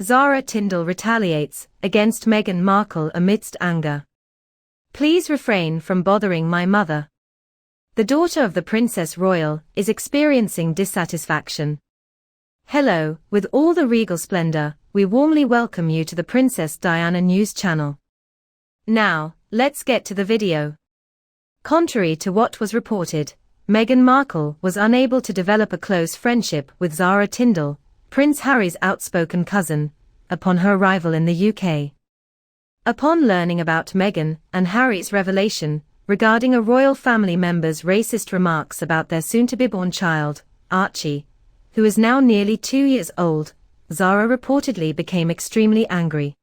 Zara Tindall retaliates against Meghan Markle amidst anger. Please refrain from bothering my mother. The daughter of the Princess Royal is experiencing dissatisfaction. Hello, with all the regal splendor, we warmly welcome you to the Princess Diana News channel. Now, let's get to the video. Contrary to what was reported, Meghan Markle was unable to develop a close friendship with Zara Tindall, Prince Harry's outspoken cousin, upon her arrival in the UK. Upon learning about Meghan and Harry's revelation regarding a royal family member's racist remarks about their soon-to-be-born child, Archie, who is now nearly 2 years old, Zara reportedly became extremely angry.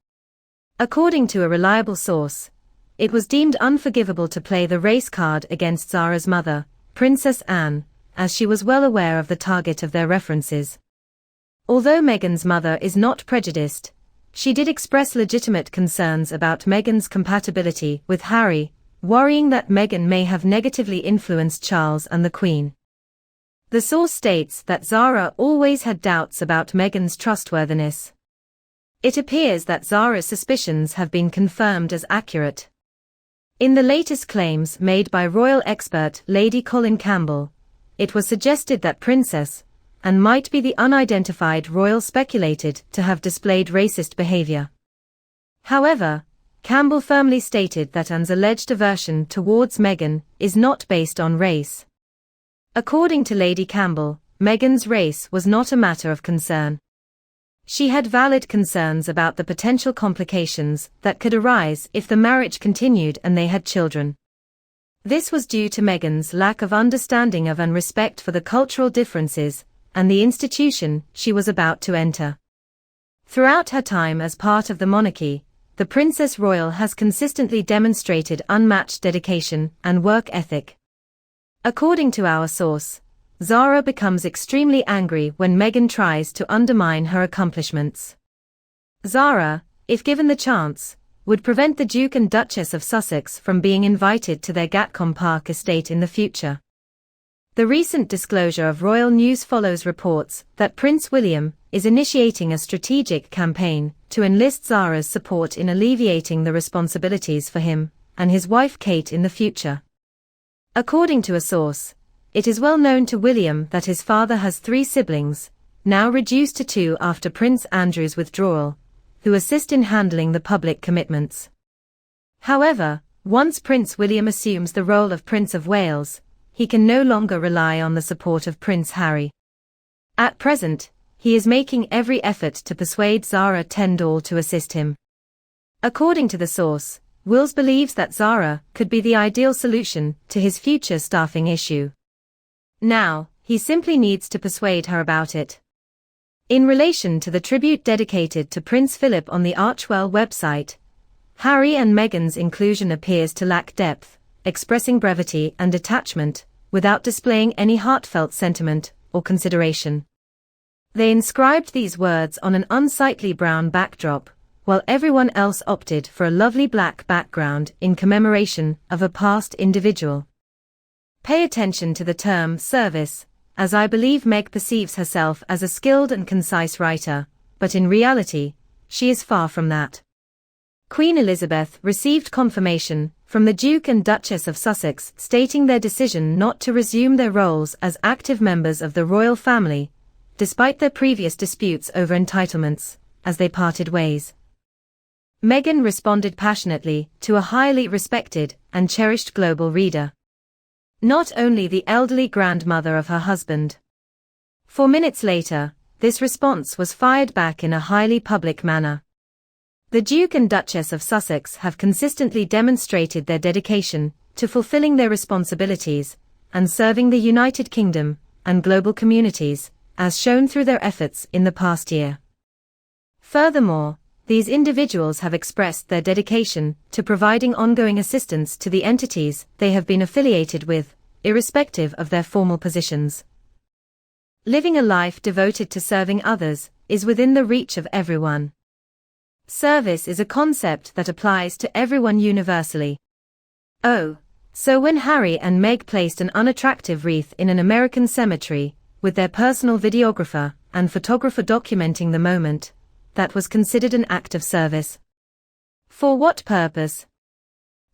According to a reliable source, it was deemed unforgivable to play the race card against Zara's mother, Princess Anne, as she was well aware of the target of their references. Although Meghan's mother is not prejudiced, she did express legitimate concerns about Meghan's compatibility with Harry, worrying that Meghan may have negatively influenced Charles and the Queen. The source states that Zara always had doubts about Meghan's trustworthiness. It appears that Zara's suspicions have been confirmed as accurate. In the latest claims made by royal expert Lady Colin Campbell, it was suggested that Princess Anne might be the unidentified royal speculated to have displayed racist behavior. However, Campbell firmly stated that Anne's alleged aversion towards Meghan is not based on race. According to Lady Campbell, Meghan's race was not a matter of concern. She had valid concerns about the potential complications that could arise if the marriage continued and they had children. This was due to Meghan's lack of understanding of and respect for the cultural differences and the institution she was about to enter. Throughout her time as part of the monarchy, the Princess Royal has consistently demonstrated unmatched dedication and work ethic. According to our source, Zara becomes extremely angry when Meghan tries to undermine her accomplishments. Zara, if given the chance, would prevent the Duke and Duchess of Sussex from being invited to their Gatcombe Park estate in the future. The recent disclosure of royal news follows reports that Prince William is initiating a strategic campaign to enlist Zara's support in alleviating the responsibilities for him and his wife Kate in the future. According to a source, it is well known to William that his father has 3 siblings, now reduced to 2 after Prince Andrew's withdrawal, who assist in handling the public commitments. However, once Prince William assumes the role of Prince of Wales, he can no longer rely on the support of Prince Harry. At present, he is making every effort to persuade Zara Tindall to assist him. According to the source, Wills believes that Zara could be the ideal solution to his future staffing issue. Now, he simply needs to persuade her about it. In relation to the tribute dedicated to Prince Philip on the Archewell website, Harry and Meghan's inclusion appears to lack depth, expressing brevity and detachment, without displaying any heartfelt sentiment or consideration. They inscribed these words on an unsightly brown backdrop, while everyone else opted for a lovely black background in commemoration of a past individual. Pay attention to the term service, as I believe Meg perceives herself as a skilled and concise writer, but in reality, she is far from that. Queen Elizabeth received confirmation from the Duke and Duchess of Sussex stating their decision not to resume their roles as active members of the royal family, despite their previous disputes over entitlements, as they parted ways. Meghan responded passionately to a highly respected and cherished global reader. Not only the elderly grandmother of her husband. 4 minutes later, this response was fired back in a highly public manner. The Duke and Duchess of Sussex have consistently demonstrated their dedication to fulfilling their responsibilities and serving the United Kingdom and global communities, as shown through their efforts in the past year. Furthermore, these individuals have expressed their dedication to providing ongoing assistance to the entities they have been affiliated with, irrespective of their formal positions. Living a life devoted to serving others is within the reach of everyone. Service is a concept that applies to everyone universally. Oh, so when Harry and Meg placed an unattractive wreath in an American cemetery, with their personal videographer and photographer documenting the moment, that was considered an act of service. For what purpose?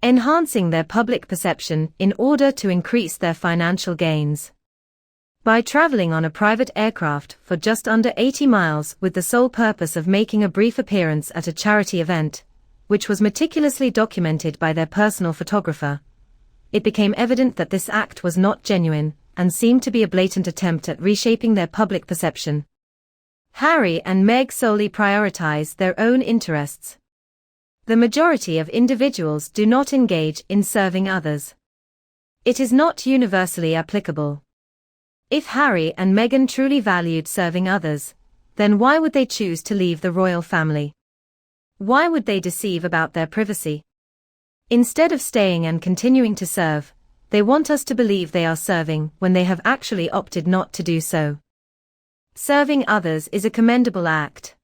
Enhancing their public perception in order to increase their financial gains. By traveling on a private aircraft for just under 80 miles with the sole purpose of making a brief appearance at a charity event, which was meticulously documented by their personal photographer, it became evident that this act was not genuine and seemed to be a blatant attempt at reshaping their public perception. Harry and Meg solely prioritize their own interests. The majority of individuals do not engage in serving others. It is not universally applicable. If Harry and Meghan truly valued serving others, then why would they choose to leave the royal family? Why would they deceive about their privacy? Instead of staying and continuing to serve, they want us to believe they are serving when they have actually opted not to do so. Serving others is a commendable act.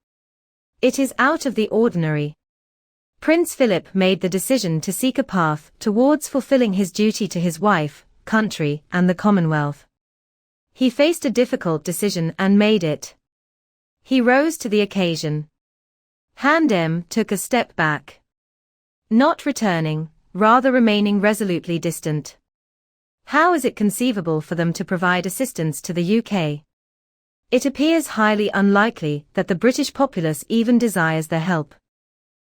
It is out of the ordinary. Prince Philip made the decision to seek a path towards fulfilling his duty to his wife, country, and the Commonwealth. He faced a difficult decision and made it. He rose to the occasion. Handem took a step back. Not returning, rather remaining resolutely distant. How is it conceivable for them to provide assistance to the UK? It appears highly unlikely that the British populace even desires their help.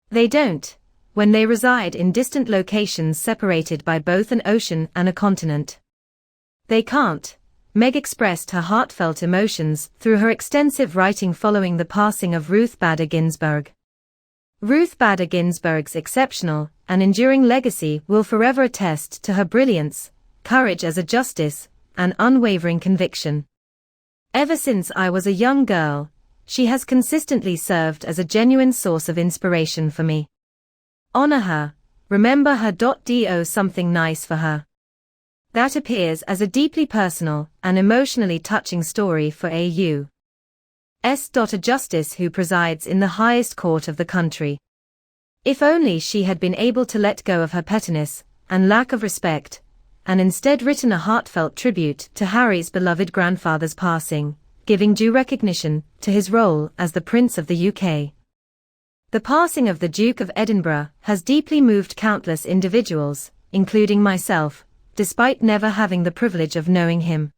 They don't, when they reside in distant locations separated by both an ocean and a continent. They can't. Meg expressed her heartfelt emotions through her extensive writing following the passing of Ruth Bader Ginsburg. Ruth Bader Ginsburg's exceptional and enduring legacy will forever attest to her brilliance, courage as a justice, and unwavering conviction. Ever since I was a young girl, she has consistently served as a genuine source of inspiration for me. Honor her, remember her. Do something nice for her. That appears as a deeply personal and emotionally touching story for a.u.s. A justice who presides in the highest court of the country. If only she had been able to let go of her pettiness and lack of respect, and instead written a heartfelt tribute to Harry's beloved grandfather's passing, giving due recognition to his role as the Prince of the UK. The passing of the Duke of Edinburgh has deeply moved countless individuals, including myself, despite never having the privilege of knowing him.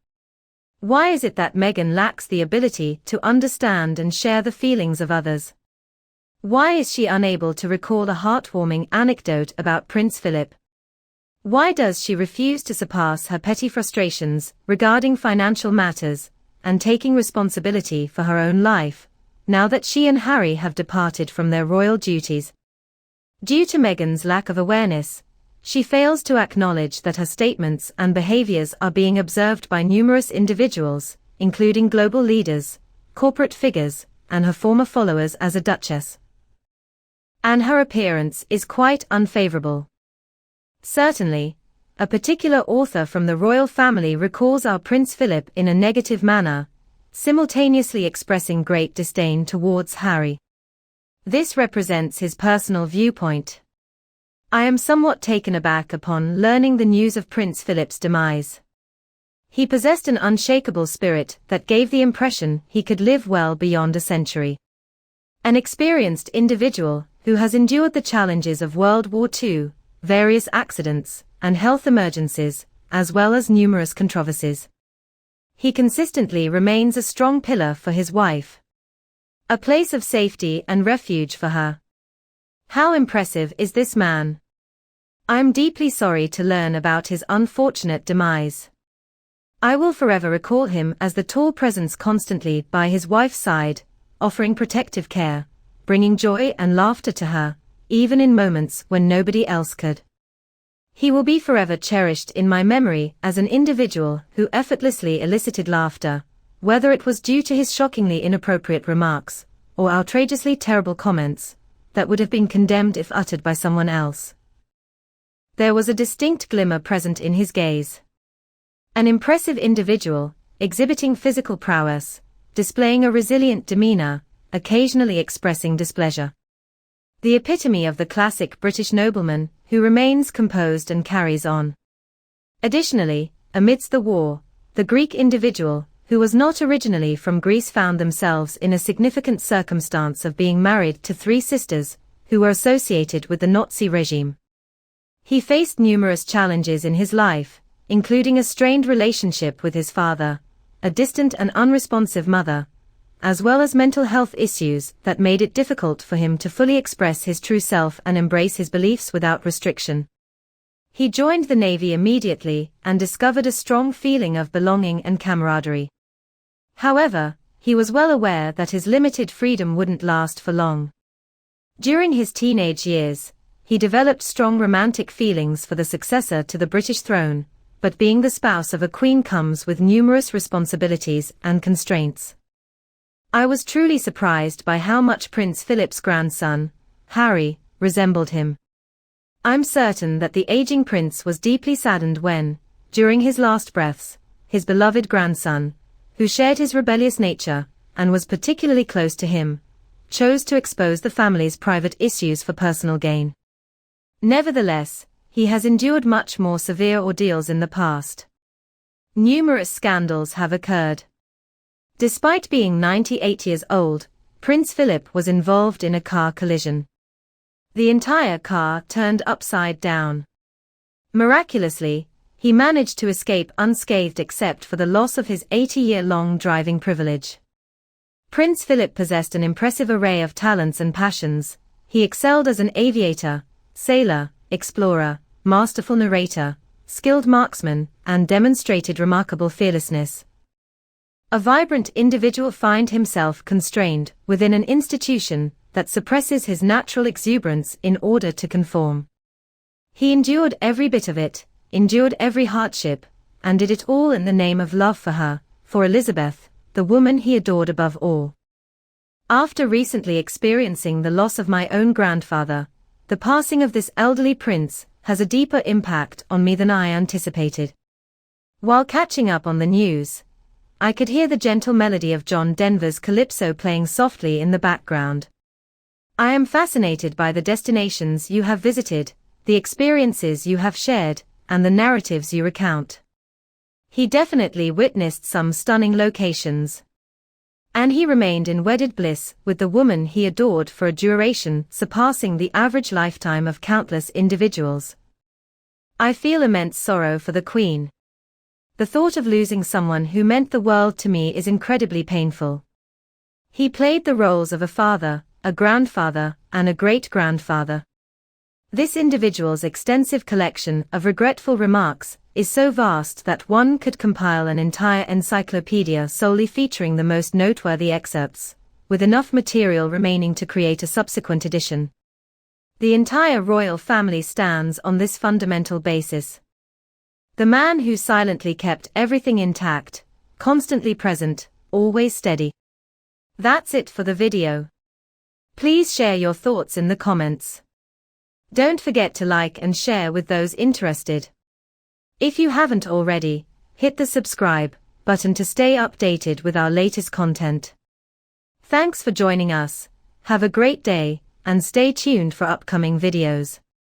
Why is it that Meghan lacks the ability to understand and share the feelings of others? Why is she unable to recall a heartwarming anecdote about Prince Philip? Why does she refuse to surpass her petty frustrations regarding financial matters and taking responsibility for her own life, now that she and Harry have departed from their royal duties? Due to Meghan's lack of awareness, she fails to acknowledge that her statements and behaviors are being observed by numerous individuals, including global leaders, corporate figures, and her former followers as a duchess. And her appearance is quite unfavorable. Certainly, a particular author from the royal family recalls our Prince Philip in a negative manner, simultaneously expressing great disdain towards Harry. This represents his personal viewpoint. I am somewhat taken aback upon learning the news of Prince Philip's demise. He possessed an unshakable spirit that gave the impression he could live well beyond a century. An experienced individual who has endured the challenges of World War II, various accidents, and health emergencies, as well as numerous controversies. He consistently remains a strong pillar for his wife. A place of safety and refuge for her. How impressive is this man? I'm deeply sorry to learn about his unfortunate demise. I will forever recall him as the tall presence constantly by his wife's side, offering protective care, bringing joy and laughter to her, even in moments when nobody else could. He will be forever cherished in my memory as an individual who effortlessly elicited laughter, whether it was due to his shockingly inappropriate remarks, or outrageously terrible comments that would have been condemned if uttered by someone else. There was a distinct glimmer present in his gaze. An impressive individual, exhibiting physical prowess, displaying a resilient demeanor, occasionally expressing displeasure. The epitome of the classic British nobleman, who remains composed and carries on. Additionally, amidst the war, the Greek individual, who was not originally from Greece, found themselves in a significant circumstance of being married to three sisters, who were associated with the Nazi regime. He faced numerous challenges in his life, including a strained relationship with his father, a distant and unresponsive mother, as well as mental health issues that made it difficult for him to fully express his true self and embrace his beliefs without restriction. He joined the Navy immediately and discovered a strong feeling of belonging and camaraderie. However, he was well aware that his limited freedom wouldn't last for long. During his teenage years, he developed strong romantic feelings for the successor to the British throne, but being the spouse of a queen comes with numerous responsibilities and constraints. I was truly surprised by how much Prince Philip's grandson, Harry, resembled him. I'm certain that the aging prince was deeply saddened when, during his last breaths, his beloved grandson, who shared his rebellious nature, and was particularly close to him, chose to expose the family's private issues for personal gain. Nevertheless, he has endured much more severe ordeals in the past. Numerous scandals have occurred. Despite being 98 years old, Prince Philip was involved in a car collision. The entire car turned upside down. Miraculously, he managed to escape unscathed except for the loss of his 80-year-long driving privilege. Prince Philip possessed an impressive array of talents and passions. He excelled as an aviator, sailor, explorer, masterful narrator, skilled marksman, and demonstrated remarkable fearlessness. A vibrant individual finds himself constrained within an institution that suppresses his natural exuberance in order to conform. He endured every bit of it, endured every hardship, and did it all in the name of love for her, for Elizabeth, the woman he adored above all. After recently experiencing the loss of my own grandfather, the passing of this elderly prince has a deeper impact on me than I anticipated. While catching up on the news, I could hear the gentle melody of John Denver's Calypso playing softly in the background. I am fascinated by the destinations you have visited, the experiences you have shared, and the narratives you recount. He definitely witnessed some stunning locations. And he remained in wedded bliss with the woman he adored for a duration surpassing the average lifetime of countless individuals. I feel immense sorrow for the Queen. The thought of losing someone who meant the world to me is incredibly painful. He played the roles of a father, a grandfather, and a great-grandfather. This individual's extensive collection of regretful remarks is so vast that one could compile an entire encyclopedia solely featuring the most noteworthy excerpts, with enough material remaining to create a subsequent edition. The entire royal family stands on this fundamental basis. The man who silently kept everything intact, constantly present, always steady. That's it for the video. Please share your thoughts in the comments. Don't forget to like and share with those interested. If you haven't already, hit the subscribe button to stay updated with our latest content. Thanks for joining us, have a great day, and stay tuned for upcoming videos.